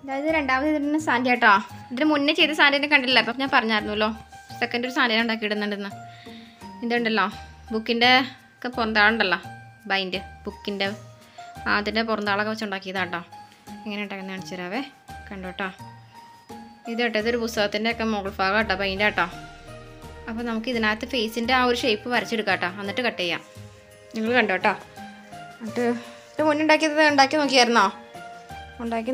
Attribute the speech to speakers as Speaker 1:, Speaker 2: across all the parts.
Speaker 1: അതായത് രണ്ടാമത് ഇതിന് സാൻഡി കേട്ടോ. ഇതിന് മുന്നേ ചെയ്ത സാൻഡിനെ കണ്ടില്ല. അപ്പം ഞാൻ പറഞ്ഞായിരുന്നല്ലോ സെക്കൻഡ് ഒരു സാൻഡിനെ ഉണ്ടാക്കിയിടുന്നുണ്ടെന്ന്. ഇതുണ്ടല്ലോ ബുക്കിൻ്റെ ഒക്കെ പുറന്താളുണ്ടല്ലോ ബൈൻഡ് ബുക്കിൻ്റെ അതിൻ്റെ പുറന്താളൊക്കെ വെച്ചുണ്ടാക്കിയതാട്ടോ. എങ്ങനെ ഉണ്ടാക്കുന്നത് കാണിച്ചു തരാവേ. കണ്ടോ കേട്ടോ. ഇത് കേട്ടോ ഇതൊരു പുസ്തകത്തിൻ്റെ ഒക്കെ മുകൾ ഭാഗം കേട്ടോ ബൈൻഡ് കേട്ടോ. അപ്പോൾ നമുക്ക് ഇതിനകത്ത് ഫേസിൻ്റെ ആ ഒരു ഷേപ്പ് വരച്ചെടുക്കാം കേട്ടോ. എന്നിട്ട് കട്ട് ചെയ്യാം. നിങ്ങൾ കണ്ടോ കേട്ടോ. എന്നിട്ട് ഇത് മുന്നേ ഉണ്ടാക്കി നോക്കിയായിരുന്നോ? ഉണ്ടാക്കി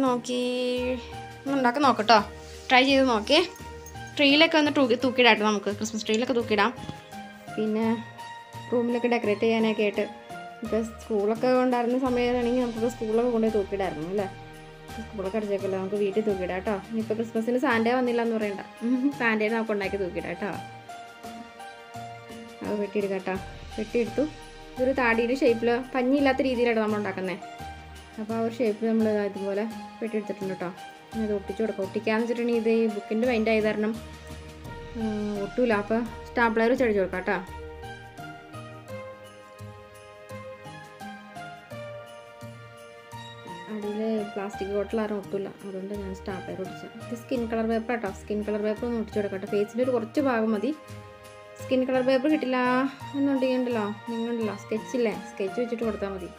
Speaker 1: നോക്കട്ടോ. ട്രൈ ചെയ്ത് നോക്കിയേ. ട്രീയിലൊക്കെ ഒന്ന് തൂക്കിയിടാട്ടോ. നമുക്ക് ക്രിസ്മസ് ട്രീയിലൊക്കെ തൂക്കിയിടാം. പിന്നെ റൂമിലൊക്കെ ഡെക്കറേറ്റ് ചെയ്യാനൊക്കെ ആയിട്ട് ഇപ്പോൾ സ്കൂളൊക്കെ ഉണ്ടായിരുന്ന സമയമാണെങ്കിൽ നമുക്കിപ്പോൾ സ്കൂളൊക്കെ കൊണ്ടുപോയി തൂക്കിയിടായിരുന്നു അല്ലേ. സ്കൂളൊക്കെ അടിച്ചേക്കല്ലോ, നമുക്ക് വീട്ടിൽ തൂക്കിയിടാം കേട്ടോ. ഇനിയിപ്പോൾ ക്രിസ്മസിന് സാൻഡേ വന്നില്ല എന്ന് പറയണ്ട. സാൻഡേ നമുക്ക് ഉണ്ടാക്കി തൂക്കിയിടാം കേട്ടോ. അത് വെട്ടിയെടുക്കാം കേട്ടോ. വെട്ടിയെടുത്തു. ഇതൊരു താടിയുടെ ഷേപ്പിൽ പഞ്ഞിയില്ലാത്ത രീതിയിലാണ് നമ്മൾ ഉണ്ടാക്കുന്നത്. അപ്പോൾ ആ ഒരു ഷേപ്പിൽ നമ്മൾ ഇതുപോലെ വെട്ടിയെടുത്തിട്ടുണ്ട് കേട്ടോ. ഇത് ഒട്ടിച്ച് കൊടുക്കാം. ഒട്ടിക്കാന്ന് വെച്ചിട്ടുണ്ടെങ്കിൽ ഇത് ഈ ബുക്കിൻ്റെ ബൈൻഡ് ആയത് കാരണം ഒട്ടൂല. അപ്പോൾ സ്റ്റാപ്ലർ വെച്ച് അടിച്ചു കൊടുക്കാം കേട്ടോ. അടിയിൽ പ്ലാസ്റ്റിക് ബോട്ടിലാരും ഒട്ടില്ല, അതുകൊണ്ട് ഞാൻ സ്റ്റാപ്ലർ ഒട്ടിച്ചു. ഇത് സ്കിൻ കളർ പേപ്പർ കേട്ടോ. സ്കിൻ കളർ പേപ്പർ ഒന്ന് ഒട്ടിച്ചു കൊടുക്കാം കേട്ടോ. ഫേസിൻ്റെ ഒരു കുറച്ച് ഭാഗം മതി. സ്കിൻ കളർ പേപ്പർ കിട്ടില്ല എന്നുണ്ടെങ്കിലുണ്ടല്ലോ നിങ്ങളുണ്ടല്ലോ സ്കെച്ചില്ലേ, സ്കെച്ച് വെച്ചിട്ട് കൊടുത്താൽ മതി.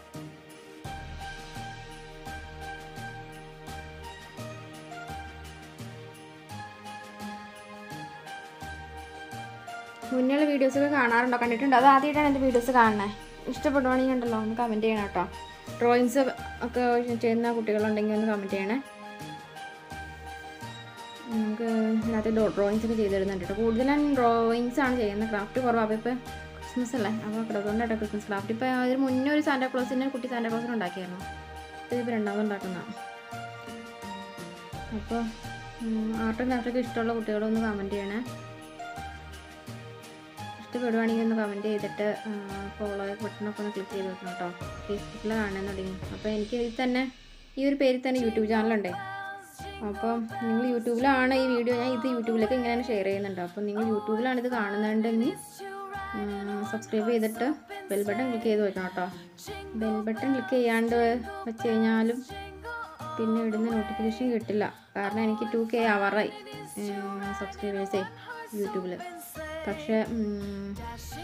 Speaker 1: മുന്നേയുള്ള വീഡിയോസൊക്കെ കാണാറുണ്ടോ? കണ്ടിട്ടുണ്ടോ? അത് ആദ്യമായിട്ടാണ് എൻ്റെ വീഡിയോസ് കാണണേ. ഇഷ്ടപ്പെടുവാണെങ്കിൽ ഉണ്ടല്ലോ ഒന്ന് കമൻറ്റ് ചെയ്യണം കേട്ടോ. ഡ്രോയിങ്സ് ഒക്കെ ചെയ്യുന്ന കുട്ടികളുണ്ടെങ്കിൽ ഒന്ന് കമൻറ്റ് ചെയ്യണേ. നമുക്ക് ഇതിനകത്ത് ഡ്രോയിങ്സ് ഒക്കെ ചെയ്തിടുന്നുണ്ട് കേട്ടോ. കൂടുതലും ഡ്രോയിങ്സ് ആണ് ചെയ്യുന്നത്. ക്രാഫ്റ്റ് കുറവാണ്. അപ്പോൾ ഇപ്പോൾ ക്രിസ്മസ് അല്ലേ, അപ്പോൾ അതുകൊണ്ടാട്ടോ ക്രിസ്മസ് ക്രാഫ്റ്റ്. ഇപ്പോൾ അതിന് മുന്നേ ഒരു സാന്റാ ക്ലോസിൻ്റെ കുട്ടി സാന്റാ ക്ലോസിന് ഉണ്ടാക്കിയായിരുന്നു. ഇതിപ്പോൾ രണ്ടാമത് ഉണ്ടാക്കുന്നതാണ്. അപ്പോൾ ആർട്ടും ക്രാഫ്റ്റൊക്കെ ഇഷ്ടമുള്ള കുട്ടികളൊന്ന് കമൻറ്റ് ചെയ്യണേ. ഇഷ്ടപ്പെടുവാണെങ്കിൽ ഒന്ന് കമൻറ്റ് ചെയ്തിട്ട് ഫോളോ ബട്ടണൊക്കെ ഒന്ന് ക്ലിക്ക് ചെയ്ത് വെക്കണം കേട്ടോ. ഫേസ്ബുക്കിൽ കാണുന്നുണ്ടെങ്കിൽ. അപ്പോൾ എനിക്ക് ഇതിൽ തന്നെ ഈ ഒരു പേരിൽ തന്നെ യൂട്യൂബ് ചാനലുണ്ടേ. അപ്പം നിങ്ങൾ യൂട്യൂബിലാണ് ഈ വീഡിയോ, ഞാൻ ഇത് യൂട്യൂബിലേക്ക് ഇങ്ങനെയാണ് ഷെയർ ചെയ്യുന്നുണ്ട്. അപ്പം നിങ്ങൾ യൂട്യൂബിലാണ് ഇത് കാണുന്നുണ്ടെങ്കിൽ സബ്സ്ക്രൈബ് ചെയ്തിട്ട് ബെൽ ബട്ടൺ ക്ലിക്ക് ചെയ്ത് വെക്കണം കേട്ടോ. ബെൽ ബട്ടൺ ക്ലിക്ക് ചെയ്യാണ്ട് വെച്ച് കഴിഞ്ഞാലും പിന്നെ ഇടുന്ന നോട്ടിഫിക്കേഷൻ കിട്ടില്ല. കാരണം എനിക്ക് 2K ആവാറായി സബ്സ്ക്രൈബേഴ്സേ യൂട്യൂബിൽ. പക്ഷേ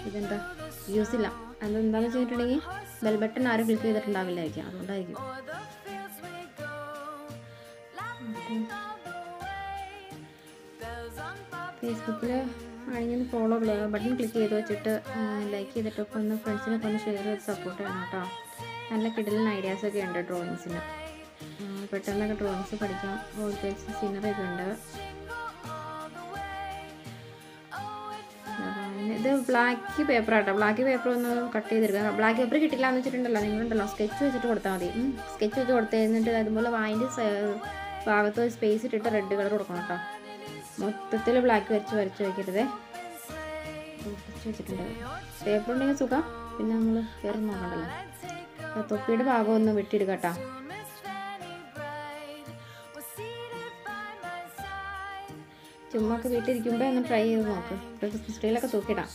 Speaker 1: ഇതെന്താ യൂസ് ഇല്ല. അതെന്താണെന്ന് വെച്ചിട്ടുണ്ടെങ്കിൽ ബെൽ ബട്ടൺ ആരും ക്ലിക്ക് ചെയ്തിട്ടുണ്ടാവില്ലായിരിക്കും, അതുകൊണ്ടായിരിക്കും. ഫേസ്ബുക്കിൽ ആണെങ്കിൽ ഫോളോ ബട്ടൺ ക്ലിക്ക് ചെയ്ത് വെച്ചിട്ട് ലൈക്ക് ചെയ്തിട്ടൊക്കെ ഒന്ന് ഫ്രണ്ട്സിനൊക്കെ ഒന്ന് ഷെയർ ചെയ്ത് സപ്പോർട്ട് ചെയ്യണം കേട്ടോ. നല്ല കിടലൻ ഐഡിയാസൊക്കെ ഉണ്ട് ഡ്രോയിങ്സിന്. പെട്ടെന്നൊക്കെ ഡ്രോയിങ്സ് പഠിക്കാം. ഓൾ പേജ് സീനറിയൊക്കെ ഉണ്ട്. ഇത് ബ്ലാക്ക് പേപ്പർ ആട്ടോ. ബ്ലാക്ക് പേപ്പർ ഒന്ന് കട്ട് ചെയ്തെടുക്കുക. ബ്ലാക്ക് പേപ്പർ കിട്ടില്ല എന്ന് വെച്ചിട്ടുണ്ടല്ലോ നിങ്ങളുണ്ടല്ലോ സ്കെച്ച് വെച്ചിട്ട് കൊടുത്താൽ മതി. സ്കെച്ച് വെച്ച് കൊടുത്തു കഴിഞ്ഞിട്ട് അതുപോലെ വായിൻ്റെ ഭാഗത്ത് സ്പേസ് ഇട്ടിട്ട് റെഡ് കളർ കൊടുക്കണം കേട്ടോ. മൊത്തത്തിൽ ബ്ലാക്ക് വരച്ച് വയ്ക്കരുതേ. ഒട്ടിച്ച് വെച്ചിട്ടുണ്ട്. പേപ്പർ ഉണ്ടെങ്കിൽ സുഖം. പിന്നെ നമ്മൾ വേറെ നോക്കണ്ടല്ലോ. തൊപ്പിയുടെ ഭാഗം ഒന്ന് വെട്ടിയെടുക്കാം കേട്ടോ. ചുമ്മാ ഒക്കെ വീട്ടിലിരിക്കുമ്പോൾ ഒന്ന് ട്രൈ ചെയ്ത് നോക്ക്. ക്രിസ്മസ് ട്രീയിലൊക്കെ തൂക്കിയിടാം.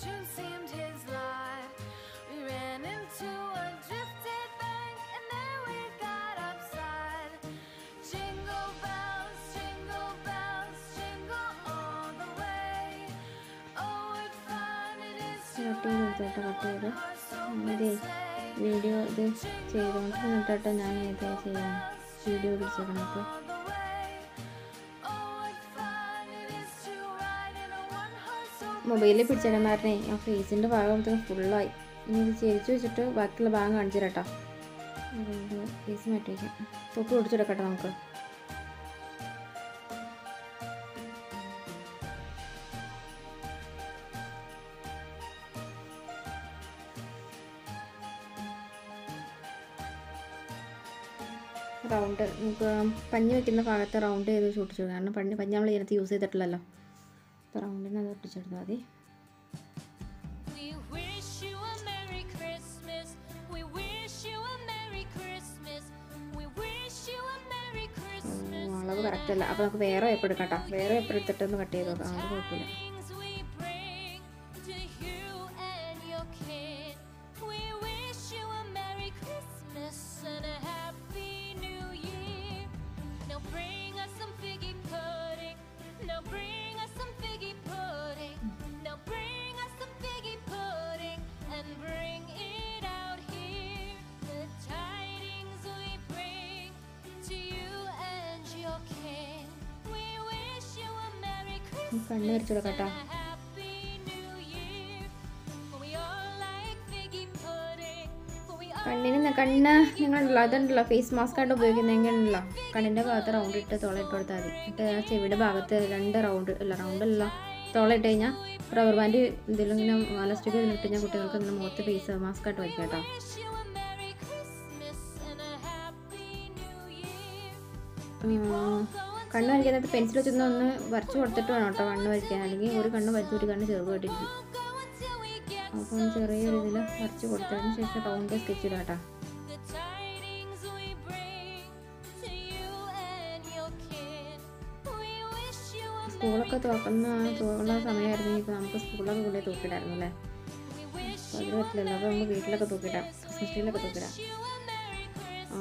Speaker 1: കട്ട് ചെയ്ത് ഇതേ വീഡിയോ ഇത് ചെയ്തുകൊണ്ട് നിന്നിട്ടോ ഞാൻ ഇത് ചെയ്യാൻ വീഡിയോ പിടിച്ചേക്കണം. അപ്പോൾ മൊബൈലിൽ പിടിച്ചേക്കാൻ കാരണേ ആ ഫേസിൻ്റെ ഭാഗത്തേക്ക് ഫുള്ളായി. ഇനി ഇത് ചേരിച്ച് വെച്ചിട്ട് ബാക്കിയുള്ള ഭാഗം കാണിച്ചു തരാട്ടോ. അതുകൊണ്ട് ഫേസ് മാറ്റി വയ്ക്കാം. തൊപ്പി ഒടിച്ചെടുക്കട്ടെ നമുക്ക്. റൗണ്ട് നമുക്ക് പഞ്ഞി വയ്ക്കുന്ന ഭാഗത്ത് റൗണ്ട് ചെയ്ത് ചൂട്ടിച്ചു. കാരണം പഞ്ഞി നമ്മൾ ഇതിനകത്ത് യൂസ് ചെയ്തിട്ടില്ലല്ലോ. അപ്പോൾ റൗണ്ടിന് അത് ഒട്ടിച്ചെടുത്താൽ മതി. അളവ് കറക്റ്റ് അല്ല. അപ്പോൾ നമുക്ക് വേറെ പേപ്പർ എടുക്കാം കേട്ടോ. വേറെ പേപ്പർ എടുത്തിട്ടൊന്ന് കട്ട് ചെയ്ത് നോക്കാം. അത് കുഴപ്പമില്ല. കണ്ണ് വരച്ചു കൊടുക്കാം കേട്ടോ. കണ്ണ് നിങ്ങളുണ്ടല്ലോ അതുണ്ടല്ലോ ഫേസ് മാസ്ക് ആയിട്ട് ഉപയോഗിക്കുന്നതെങ്കിൽ ഉണ്ടല്ലോ കണ്ണിൻ്റെ ഭാഗത്ത് റൗണ്ട് ഇട്ട് തോളയിട്ട് കൊടുത്താൽ മതി. എന്നിട്ട് ആ ചെവിയുടെ ഭാഗത്ത് 2 റൗണ്ടല്ല തോളയിട്ട് കഴിഞ്ഞാൽ റബ്ബർ ബാൻഡ് എന്തെങ്കിലും ഇങ്ങനെ ഇലാസ്റ്റിക് ഇതിലിട്ട് കഴിഞ്ഞാൽ കുട്ടികൾക്ക് ഇങ്ങനെ മുഖത്ത് ഫേസ് മാസ്ക് ആയിട്ട് വയ്ക്കാം കേട്ടോ. കണ്ണ് വരയ്ക്കാനകത്ത് പെൻസിൽ വെച്ചൊന്ന് വരച്ച് കൊടുത്തിട്ട് വേണം കേട്ടോ കണ്ണ് വരയ്ക്കാൻ. അല്ലെങ്കിൽ ഒരു കണ്ണ് വരച്ച് ഒരു കണ്ണ് ചെറുതായിട്ടിരിക്കും. അപ്പോൾ ചെറിയൊരു ഇതിൽ വരച്ച് കൊടുത്തതിന് ശേഷം റൗണ്ട് സ്കെച്ച് ഇടാം കേട്ടോ. സ്കൂളൊക്കെ തുറക്കുന്ന സമയമായിരുന്നു. ഇപ്പോൾ നമുക്ക് സ്കൂളൊക്കെ കൊണ്ടുപോയി തൂക്കിയിടായിരുന്നു അല്ലേ. അപ്പോൾ അതിൽ പറ്റില്ലല്ലോ. അപ്പോൾ നമുക്ക് വീട്ടിലൊക്കെ തൂക്കിയിടാം, ക്രിസ്മസ് ട്രീയിലൊക്കെ തൂക്കിയിടാം.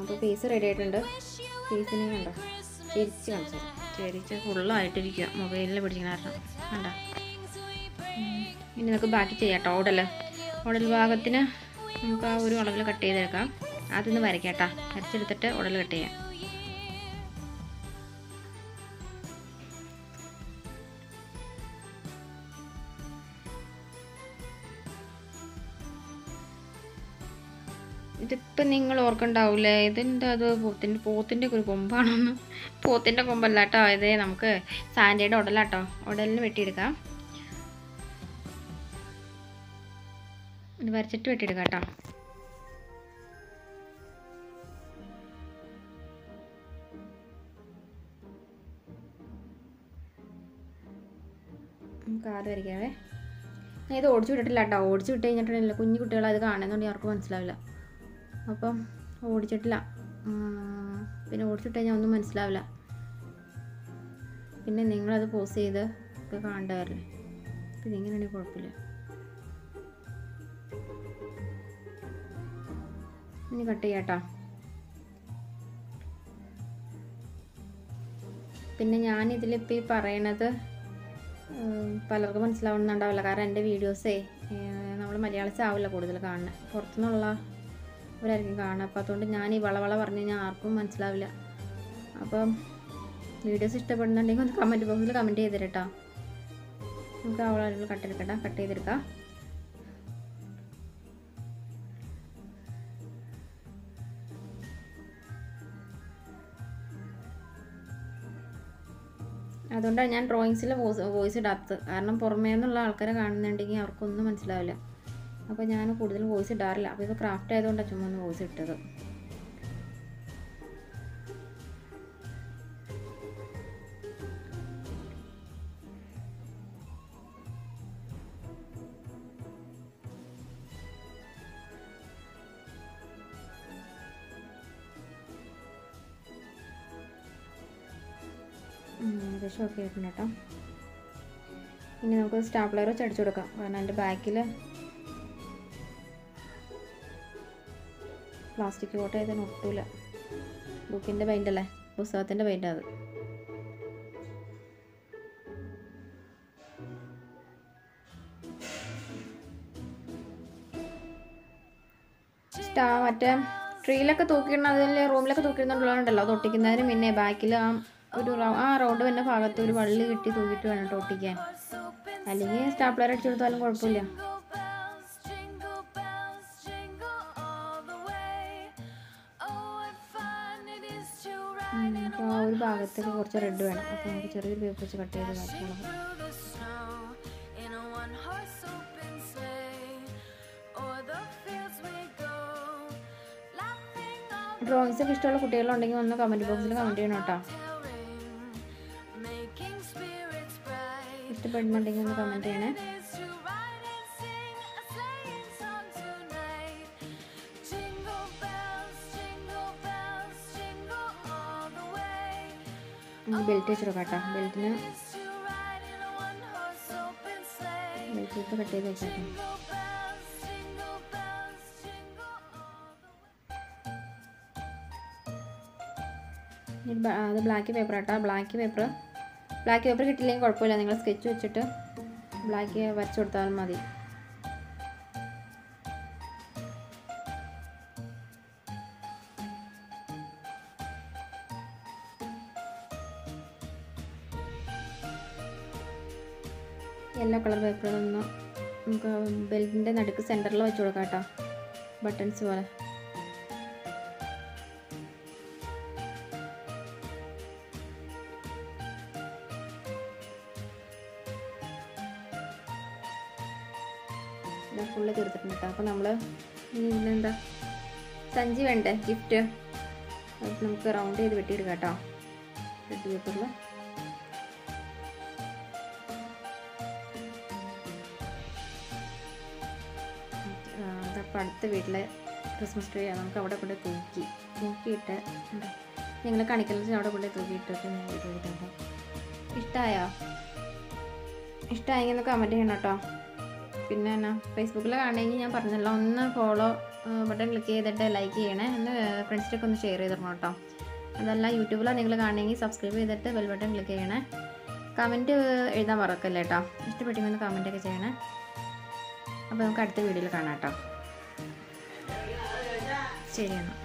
Speaker 1: അപ്പോൾ ഫേസ് റെഡി ആയിട്ടുണ്ട്. ഫേസിനെ കണ്ടോ ചിരിച്ച് കാണിച്ചു, ചിരിച്ച് ഫുള്ളായിട്ടിരിക്കുക മൊബൈലിൽ പിടിക്കുന്ന കാരണം കണ്ടോ. ഇനി നമുക്ക് ബാക്കി ചെയ്യാം കേട്ടോ. ഉടൽ ഭാഗത്തിന് നമുക്ക് ആ ഒരു അളവിൽ കട്ട് ചെയ്തെടുക്കാം. അതൊന്ന് വരയ്ക്കാം കേട്ടോ. വരച്ചെടുത്തിട്ട് ഉടൽ കട്ട് ചെയ്യാം. ഇതിപ്പോൾ നിങ്ങൾ ഓർക്കണ്ടാവില്ലേ, ഇതിൻ്റെ അത് പോത്തിൻ്റെ ഒരു കൊമ്പാണെന്ന്. പോത്തിൻ്റെ കൊമ്പല്ല കേട്ടോ, ഇതേ നമുക്ക് സാൻഡയുടെ ഉടലാട്ടോ. ഉടലിന് വെട്ടിയെടുക്കാം. ഇത് വരച്ചിട്ട് വെട്ടിയെടുക്കാം കേട്ടോ. കാറ് വരയ്ക്കാവേ. ഞാൻ ഇത് ഓടിച്ചു വിട്ടിട്ടില്ല കേട്ടോ. ഓടിച്ചു വിട്ട് കഴിഞ്ഞിട്ടുണ്ടെങ്കിൽ കുഞ്ഞു കുട്ടികളത് കാണുന്നുണ്ടെങ്കിൽ അവർക്ക് മനസ്സിലാവില്ല. അപ്പം ഓടിച്ചിട്ടില്ല. പിന്നെ ഓടിച്ചിട്ട് കഴിഞ്ഞാൽ ഒന്നും മനസ്സിലാവില്ല. പിന്നെ നിങ്ങളത് പോസ് ചെയ്ത് ഒക്കെ കാണേണ്ടവരല്ലേ. അപ്പം ഇതിങ്ങനെയാണെങ്കിൽ കുഴപ്പമില്ല. ഇനി കട്ട് ചെയ്യാം കേട്ടോ. പിന്നെ ഞാനിതിലിപ്പോൾ ഈ പറയണത് പലർക്കും മനസ്സിലാവുന്നുണ്ടാവില്ല. കാരണം എൻ്റെ വീഡിയോസേ നമ്മൾ മലയാളീസ് ആവില്ല കൂടുതൽ കാണുന്നത്, പുറത്തുനിന്നുള്ളവരായിരിക്കും കാണുക. അപ്പോൾ അതുകൊണ്ട് ഞാൻ ഈ വളവള പറഞ്ഞു കഴിഞ്ഞാൽ ആർക്കും മനസ്സിലാവില്ല. അപ്പം വീഡിയോസ് ഇഷ്ടപ്പെടുന്നുണ്ടെങ്കിൽ ഒന്ന് കമൻറ്റ് ബോക്സിൽ കമൻറ്റ് ചെയ്ത് തരട്ടോ. നമുക്ക് ആ വളകൾ കട്ട് ചെയ്തെടുക്കാം. അതുകൊണ്ടാണ് ഞാൻ ഡ്രോയിങ്സിൽ വോയിസ് ഇടാത്തത്. കാരണം പുറമേ നിന്നുള്ള ആൾക്കാരെ കാണുന്നുണ്ടെങ്കിൽ അവർക്കൊന്നും മനസ്സിലാവില്ല. അപ്പോൾ ഞാൻ കൂടുതലും വോയിസ് ഇടാറില്ല. അപ്പോൾ ഇത് ക്രാഫ്റ്റ് ആയതുകൊണ്ടാണ് ചുമ്മാ ഒന്ന് വോയിസ് ഇട്ടത്. ഏകദേശം ഒക്കെ ആയിട്ടുണ്ട് കേട്ടോ. ഇനി നമുക്ക് സ്റ്റാപ്ലർ വെച്ച് അടിച്ചു കൊടുക്കാം. കാരണം എൻ്റെ ബാക്കിൽ പ്ലാസ്റ്റിക് കോട്ട ചെയ്താൽ ഒട്ടില്ല. ബുക്കിൻ്റെ പെയിൻ്റ് അല്ലേ, പുസ്തകത്തിൻ്റെ പെയിൻ്റ് അത്. മറ്റേ ട്രീയിലൊക്കെ തൂക്കിയിടണം, അതിൽ റൂമിലൊക്കെ തൂക്കിയിടുന്നുണ്ടല്ലോ. അത് ഒട്ടിക്കുന്നതിന് പിന്നെ ബാക്കിൽ ആ റൗണ്ട് വരുന്ന ഭാഗത്ത് ഒരു വള്ളി കിട്ടി തൂക്കിയിട്ട് വേണം കേട്ടോ ഒട്ടിക്കാൻ. അല്ലെങ്കിൽ സ്റ്റാപ്ലർ അടിച്ചു കൊടുത്താലും കുഴപ്പമില്ല. അപ്പോൾ ആ ഒരു ഭാഗത്തേക്ക് കുറച്ച് റെഡ് വേണം. അപ്പോൾ നമുക്ക് ചെറിയൊരു പേപ്പർ വെച്ച് കട്ട് ചെയ്ത് കാണിക്കണം. ഡ്രോയിങ്സ് ഒക്കെ ഇഷ്ടമുള്ള കുട്ടികളുണ്ടെങ്കിൽ ഒന്ന് കമൻറ്റ് ബോക്സിൽ കമൻറ്റ് ചെയ്യണം കേട്ടോ. ഇഷ്ടപ്പെടുന്നുണ്ടെങ്കിൽ ഒന്ന് കമൻറ്റ് ചെയ്യണേ. ബെൽറ്റ് വെച്ചിട്ട് കേട്ടോ. ബെൽറ്റിന് ബെൽറ്റ് കട്ട് ചെയ്ത് വെച്ചേക്കാം. അത് ബ്ലാക്ക് പേപ്പർ കേട്ടോ. ബ്ലാക്ക് പേപ്പർ കിട്ടില്ലെങ്കിൽ കുഴപ്പമില്ല. നിങ്ങൾ സ്കെച്ച് വെച്ചിട്ട് ബ്ലാക്ക് വരച്ച് കൊടുത്താലും മതി. യെല്ലോ കളർ പേപ്പറുകളൊന്ന് നമുക്ക് ബെൽറ്റിൻ്റെ നടുക്ക് സെൻറ്ററിൽ വെച്ച് കൊടുക്കാം കേട്ടോ, ബട്ടൺസ് പോലെ. ഫുള്ള് തീർത്തിട്ടുണ്ട് കേട്ടോ. അപ്പോൾ നമ്മൾ ഇതിനെന്താ സഞ്ചി വേണ്ടേ ഗിഫ്റ്റ്, അത് നമുക്ക് റൗണ്ട് ചെയ്ത് വെട്ടിയെടുക്കാം കേട്ടോ റെഡ് പേപ്പറിൽ. അതപ്പോൾ അടുത്ത വീട്ടിലെ ക്രിസ്മസ് ട്രീ നമുക്ക് അവിടെ കൊണ്ട് തൂക്കിയിട്ട് ഞങ്ങൾ കണിക്കലിച്ച് അവിടെ കൊണ്ട് തൂക്കിയിട്ടിട്ട് ഞാൻ വീഡിയോ ചെയ്തിട്ടുണ്ട്. ഇഷ്ടമായെങ്കിൽ ഒന്ന് കമൻറ്റ് ചെയ്യണം കേട്ടോ. പിന്നെ എന്നാ ഫേസ്ബുക്കിൽ കാണണമെങ്കിൽ ഞാൻ പറഞ്ഞല്ലോ, ഒന്ന് ഫോളോ ബട്ടൺ ക്ലിക്ക് ചെയ്തിട്ട് ലൈക്ക് ചെയ്യണേ, ഒന്ന് ഫ്രണ്ട്സിനൊക്കെ ഒന്ന് ഷെയർ ചെയ്തിടണം കേട്ടോ. അതല്ല യൂട്യൂബിലാണ് നിങ്ങൾ കാണണമെങ്കിൽ സബ്സ്ക്രൈബ് ചെയ്തിട്ട് ബെൽ ബട്ടൺ ക്ലിക്ക് ചെയ്യണേ. കമൻറ്റ് എഴുതാൻ മറക്കല്ലേ കേട്ടോ, ഇഷ്ടപ്പെട്ടെങ്കിൽ കമൻറ്റൊക്കെ ചെയ്യണേ. അപ്പോൾ നമുക്ക് അടുത്ത വീഡിയോയിൽ കാണാം കേട്ടോ. ശരി എന്നാൽ.